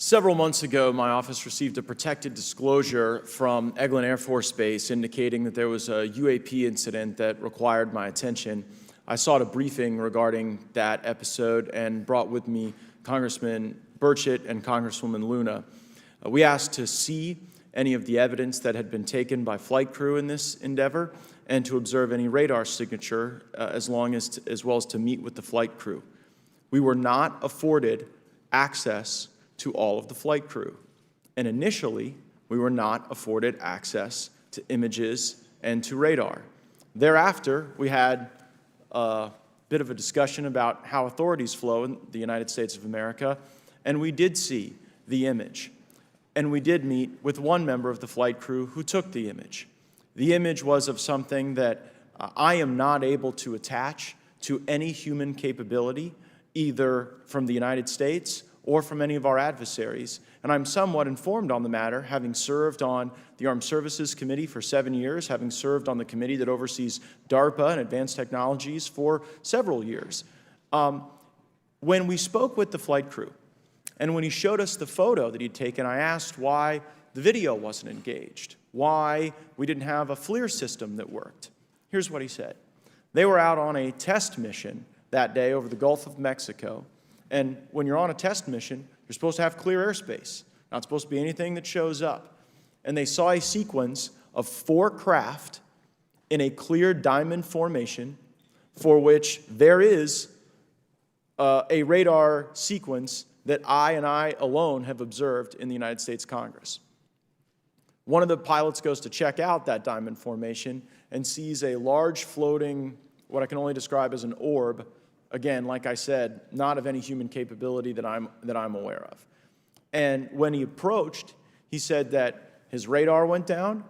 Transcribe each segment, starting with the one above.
Several months ago, my office received a protected disclosure from Eglin Air Force Base indicating that there was a UAP incident that required my attention. I sought a briefing regarding that episode and brought with me Congressman Burchett and Congresswoman Luna. We asked to see any of the evidence that had been taken by flight crew in this endeavor and to observe any radar signature as well as to meet with the flight crew. We were not afforded access to all of the flight crew. And initially, we were not afforded access to images and to radar. Thereafter, we had a bit of a discussion about how authorities flow in the United States of America, and we did see the image. And we did meet with one member of the flight crew who took the image. The image was of something that I am not able to attach to any human capability, either from the United States or from any of our adversaries. And I'm somewhat informed on the matter, having served on the Armed Services Committee for 7 years, having served on the committee that oversees DARPA and advanced technologies for several years. When we spoke with the flight crew, and when he showed us the photo that he'd taken, I asked why the video wasn't engaged, why we didn't have a FLIR system that worked. Here's what he said. They were out on a test mission that day over the Gulf of Mexico. And when you're on a test mission, you're supposed to have clear airspace. Not supposed to be anything that shows up. And they saw a sequence of 4 craft in a clear diamond formation for which there is a radar sequence that I alone have observed in the United States Congress. One of the pilots goes to check out that diamond formation and sees a large floating, what I can only describe as an orb. Again, like I said, not of any human capability that I'm aware of. And when he approached, he said that his radar went down,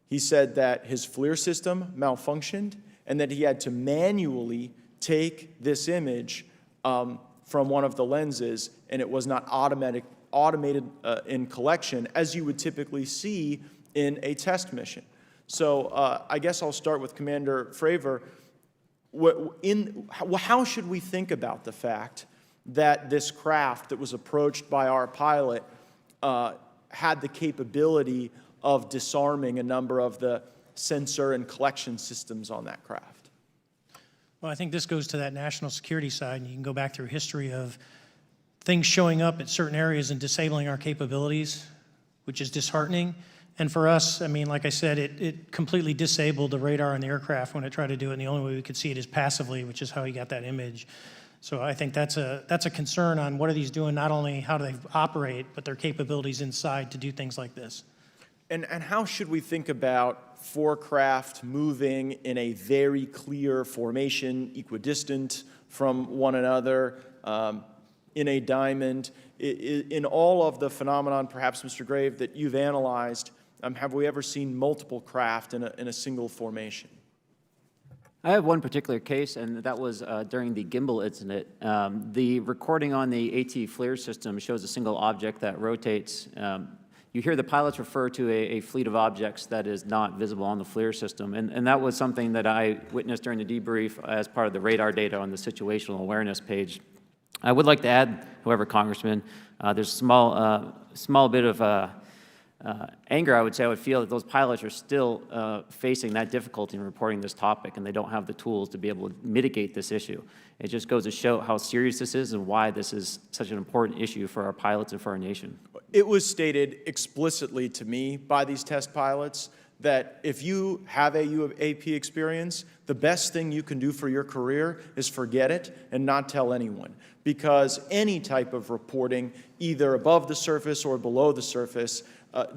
he said that his FLIR system malfunctioned, and that he had to manually take this image from one of the lenses, and it was not automated in collection, as you would typically see in a test mission. So I guess I'll start with Commander Fravor. How should we think about the fact that this craft that was approached by our pilot had the capability of disarming a number of the sensor and collection systems on that craft? Well, I think this goes to that national security side, and you can go back through history of things showing up at certain areas and disabling our capabilities, which is disheartening. And for us, I mean, like I said, it completely disabled the radar on the aircraft when it tried to do it, and the only way we could see it is passively, which is how he got that image. So I think that's a concern on what are these doing, not only how do they operate, but their capabilities inside to do things like this. And how should we think about 4 craft moving in a very clear formation, equidistant from one another, in a diamond? In all of the phenomenon, perhaps, Mr. Grave, that you've analyzed, have we ever seen multiple craft in a single formation? I have one particular case, and that was during the gimbal incident. The recording on the AT FLIR system shows a single object that rotates. You hear the pilots refer to a fleet of objects that is not visible on the FLIR system, and that was something that I witnessed during the debrief as part of the radar data on the situational awareness page. I would like to add, however, Congressman, there's a small bit of anger, I would say, I would feel that those pilots are still facing that difficulty in reporting this topic, and they don't have the tools to be able to mitigate this issue. It just goes to show how serious this is and why this is such an important issue for our pilots and for our nation. It was stated explicitly to me by these test pilots that if you have a UAP experience, the best thing you can do for your career is forget it and not tell anyone. Because any type of reporting, either above the surface or below the surface,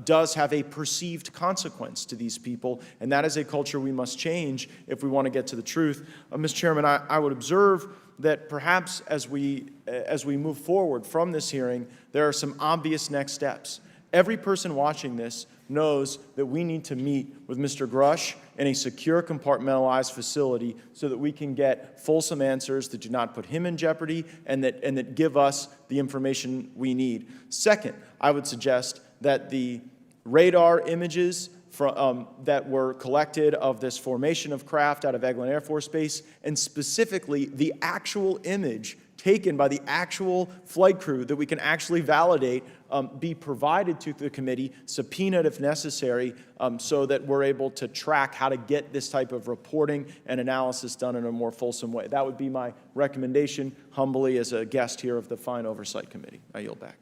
does have a perceived consequence to these people, and that is a culture we must change if we want to get to the truth. Mr. Chairman, I would observe that perhaps as we move forward from this hearing, there are some obvious next steps. Every person watching this knows that we need to meet with Mr. Grusch in a secure, compartmentalized facility so that we can get fulsome answers that do not put him in jeopardy and that give us the information we need. Second, I would suggest that the radar images that were collected of this formation of craft out of Eglin Air Force Base, and specifically the actual image taken by the actual flight crew that we can actually validate, be provided to the committee, subpoenaed if necessary, so that we're able to track how to get this type of reporting and analysis done in a more fulsome way. That would be my recommendation, humbly, as a guest here of the Fine Oversight Committee. I yield back.